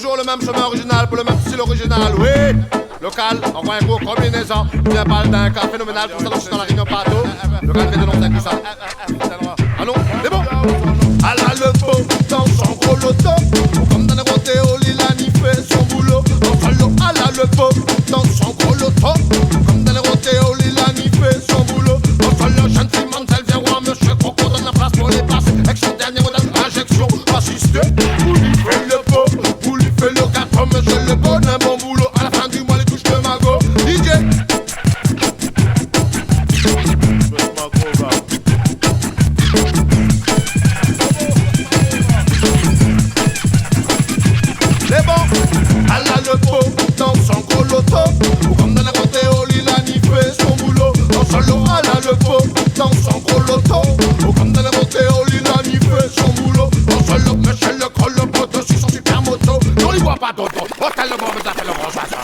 Toujours le même chemin original pour le même style original, oui. Local, envoie un gros combinaison. Bien parle d'un cas phénoménal pour s'allonger dans la réunion partout. Local vient de nom d'un ça. Allons, c'est bon. À la le beau, dans son gros loto. Comme dans le rodéo, Lilani fait son boulot. En solo, à la le beau, dans son gros loto. Comme dans le rodéo, Lilani fait son boulot. En solo, jeune fille, elle vient voir monsieur Coco. Donne la place pour les passer. Avec son dernier modèle, injection, assisté. Vous lui faites le beau, vous lui faites le gâteau. Monsieur le bon, un bon boulot. À la fin du mois, les touches de magot. DJ. C'est bon, elle a le beau dans son gros loto. Ou comme dans la rodéo, Lilani fait son boulot. En solo, elle a le beau dans son gros loto. Ou comme dans la rodéo, Lilani fait son boulot. En solo, monsieur le gros le poteau sur son super moto. On n'y voit pas d'auto, hôtel le bon, mais ça fait le gros oiseau.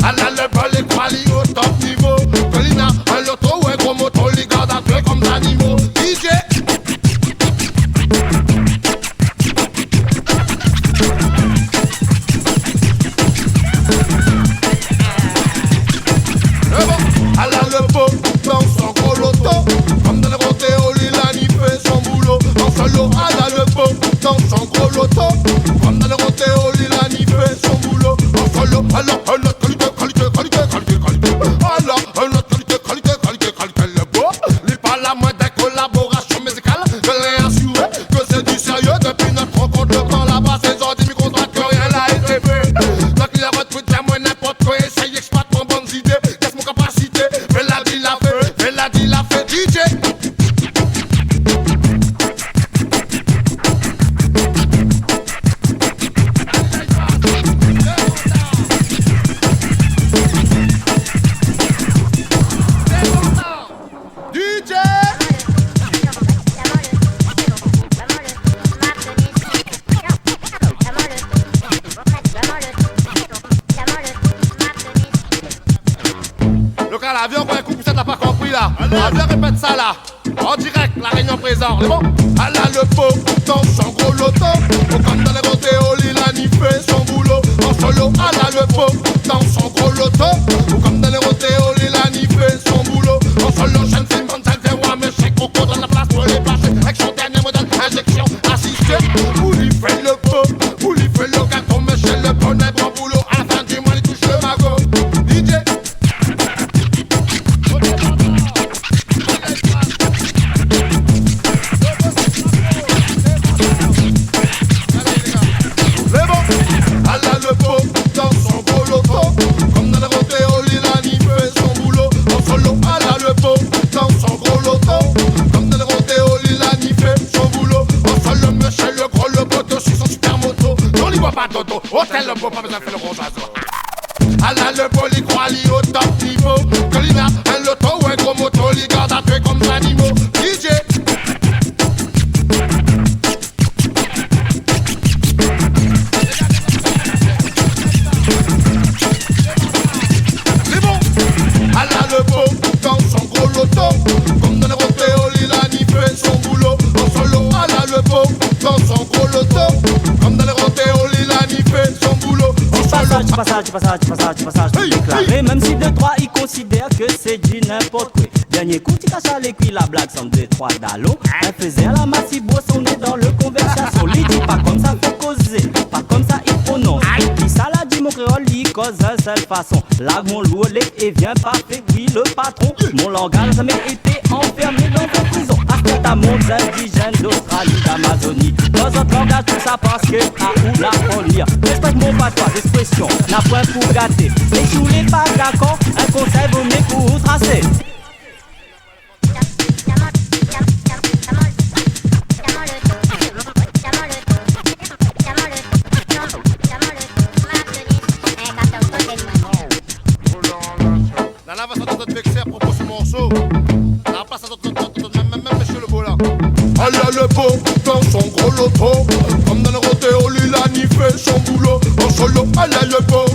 Elle a le bol et quali au top niveau. Colina, un loto ou un gros moto, les gars d'accueil comme d'animaux. DJ. Elle a le beau dans son gros loto. Comme dans le rodéo, Lilani fait son boulot. En solo, elle a le beau dans son gros loto. Comme dans le rodéo, Lilani fait son boulot. En solo, alors un autre qualité, qualité, qualité, qualité, qualité. Alors un autre qualité, qualité, qualité, qualité. Le beau, il parle à moins des collaborations musicales. Je l'ai assuré que c'est du sérieux depuis notre rencontre quand là-bas ces ordres du micro que rien n'a été fait. Donc il a retweet vers moi n'importe quoi. Essaye, exploite mon bonnes idées. Laisse mon capacité. Fais la dit la fait, DJ. Local, avion, quoi, un coup, ça t'as pas compris là. Avion, répète ça là. En direct, la réunion présente, c'est bon? Elle a le beau dans son gros loto. Comme dans les rodéos, Lilani fait son boulot. En solo, elle a le beau dans son gros loto. Comme dans les rodéos, Lilani fait son boulot. En solo, jeune fille, elle vient voir monsieur Coco dans la place pour les passer. Avec son dernier modèle, injection, assisté. Vous lui faites le beau, vous lui faites le gâteau, monsieur le bon, un bon boulot. À la fin du mois, il touche le magot. DJ. Hôtel le beau, pas besoin de faire le gros oiseau. Elle a le beau, les quali au top niveau. Colina, un loto ou un gros moto, les garde à tuer comme des animaux. DJ. C'est bon. Elle a le beau dans son gros loto. Comme dans le rodéo, Lilani fait son boulot. En solo, elle a le beau dans son gros loto. Comme dans le rodéo, Lilani fait son boulot. Passage, déclaré. Même si 2-3 ils considèrent que c'est du n'importe quoi. Dernier coup, tu caches à l'écuit, la blague semble 2-3 d'allô. Elle faisait à la massive, on est dans le conversation. Il dit pas comme ça, faut causer. Pas comme ça, il prononce. Qui ça l'a dit, mon créole, il cause d'une seule façon. Là, mon lourd, et vient pas fait, oui, le patron. Mon langage jamais été enfermé dans une prison. Après ta monde indigène d'Australie, d'Amazonie. Dans notre langage, tout ça parce que à où la folie. Respecte mon patois, expression, n'a point pour gâter. Et je n'ai pas d'accord, un conseil vaut mieux pour tracer. Dans la façon de te vexer à propos de ce morceau. Dans la place à même monsieur le beau là. Elle a le beau dans son gros loto. Comme dans le rodéo, Lilani fait son boulot. En solo, elle a le beau